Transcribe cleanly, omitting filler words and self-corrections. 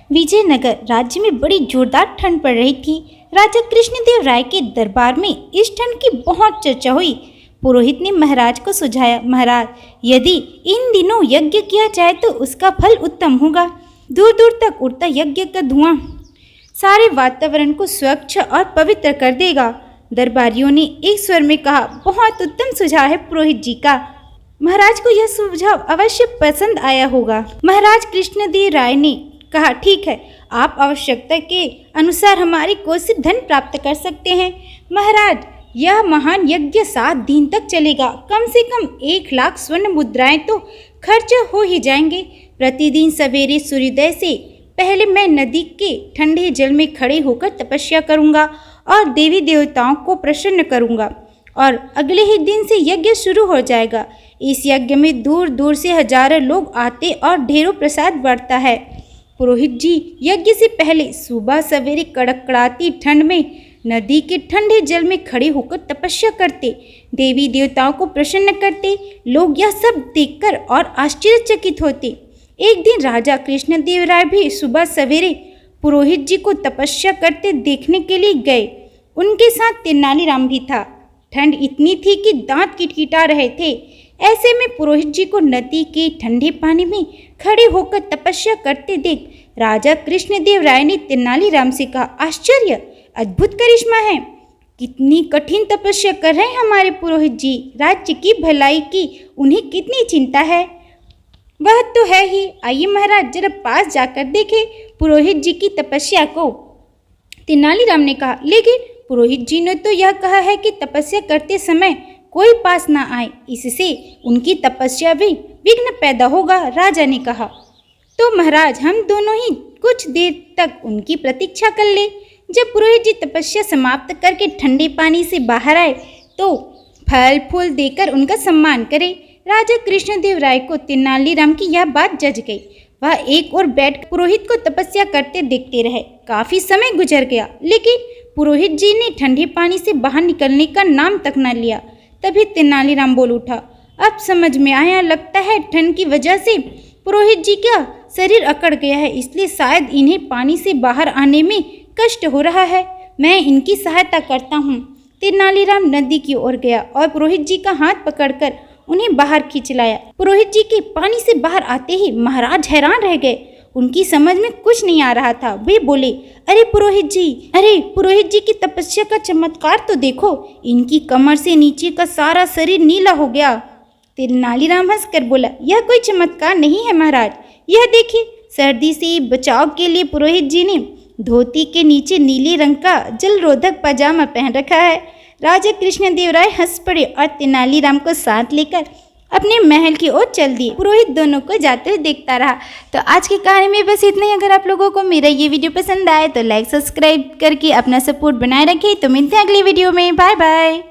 विजयनगर राज्य में बड़ी जोरदार ठंड पड़ रही थी। राजा कृष्णदेव राय के दरबार में इस ठंड की बहुत चर्चा हुई। पुरोहित ने महाराज को सुझाया, महाराज, यदि इन दिनों यज्ञ किया जाए तो उसका फल उत्तम होगा। दूर दूर तक उड़ता यज्ञ का धुआं सारे वातावरण को स्वच्छ और पवित्र कर देगा। दरबारियों ने एक स्वर में कहा, बहुत उत्तम सुझाव है पुरोहित जी का। महाराज को यह सुझाव अवश्य पसंद आया होगा। महाराज कृष्णदेव राय ने कहा, ठीक है, आप आवश्यकता के अनुसार हमारी कोष से धन प्राप्त कर सकते हैं। महाराज, यह महान यज्ञ 7 दिन तक चलेगा। कम से कम 1 लाख स्वर्ण मुद्राएं तो खर्च हो ही जाएंगे। प्रतिदिन सवेरे सूर्योदय से पहले मैं नदी के ठंडे जल में खड़े होकर तपस्या करूंगा और देवी देवताओं को प्रसन्न करूंगा और अगले ही दिन से यज्ञ शुरू हो जाएगा। इस यज्ञ में दूर दूर से हजारों लोग आते और ढेरों प्रसाद बढ़ता है। पुरोहित जी यज्ञ से पहले सुबह सवेरे कड़कड़ाती ठंड में नदी के ठंडे जल में खड़े होकर तपस्या करते, देवी देवताओं को प्रसन्न करते। लोग यह सब देखकर और आश्चर्यचकित होते। एक दिन राजा कृष्णदेव राय भी सुबह सवेरे पुरोहित जी को तपस्या करते देखने के लिए गए। उनके साथ तेनालीराम भी था। ठंड इतनी थी कि दांत किटकिटा रहे थे। ऐसे में पुरोहित जी को नदी के ठंडे पानी में खड़े होकर तपस्या करते देख राजा कृष्णदेव राय ने तेनालीराम से कहा, आश्चर्य, अद्भुत करिश्मा है। कितनी कठिन तपस्या कर रहे हैं हमारे पुरोहित जी। राज्य की भलाई की उन्हें कितनी चिंता है। वह तो है ही। आइए महाराज, जरा पास जाकर देखें पुरोहित जी की तपस्या को। तेनालीराम ने कहा, लेकिन पुरोहित जी ने तो यह कहा है कि तपस्या करते समय कोई पास ना आए, इससे उनकी तपस्या में विघ्न पैदा होगा। राजा ने कहा, तो महाराज, हम दोनों ही कुछ देर तक उनकी प्रतीक्षा कर ले। जब पुरोहित जी तपस्या समाप्त करके ठंडे पानी से बाहर आए तो फल फूल देकर उनका सम्मान करें। राजा कृष्णदेव राय को तेनालीराम की यह बात जच गई। वह एक और बैठ पुरोहित को तपस्या करते देखते रहे। काफी समय गुजर गया, लेकिन पुरोहित जी ने ठंडे पानी से बाहर निकलने का नाम तक न लिया। तभी तेनालीराम बोल उठा, अब समझ में आया, लगता है ठंड की वजह से पुरोहित जी का शरीर अकड़ गया है, इसलिए शायद इन्हें पानी से बाहर आने में कष्ट हो रहा है। मैं इनकी सहायता करता हूँ। तेनालीराम नदी की ओर गया और पुरोहित जी का हाथ पकड़कर उन्हें बाहर खींच लाया। पुरोहित जी के पानी से बाहर आते ही महाराज हैरान रह गए। उनकी समझ में कुछ नहीं आ रहा था। वे बोले, अरे पुरोहित जी की तपस्या का चमत्कार तो देखो। इनकी कमर से नीचे का सारा शरीर नीला हो गया। तेनालीराम हंसकर बोला, यह कोई चमत्कार नहीं है महाराज। यह देखिए, सर्दी से बचाव के लिए पुरोहित जी ने धोती के नीचे नीले रंग का जलरोधक पजामा पहन रखा है। राजा कृष्णदेव राय हंस पड़े और तेनालीराम को साथ लेकर अपने महल की ओर चल दिए। पुरोहित दोनों को जाते हुए देखता रहा। तो आज की कहानी में बस इतना ही। अगर आप लोगों को मेरा ये वीडियो पसंद आए तो लाइक सब्सक्राइब करके अपना सपोर्ट बनाए रखें। तो मिलते हैं अगली वीडियो में। Bye bye.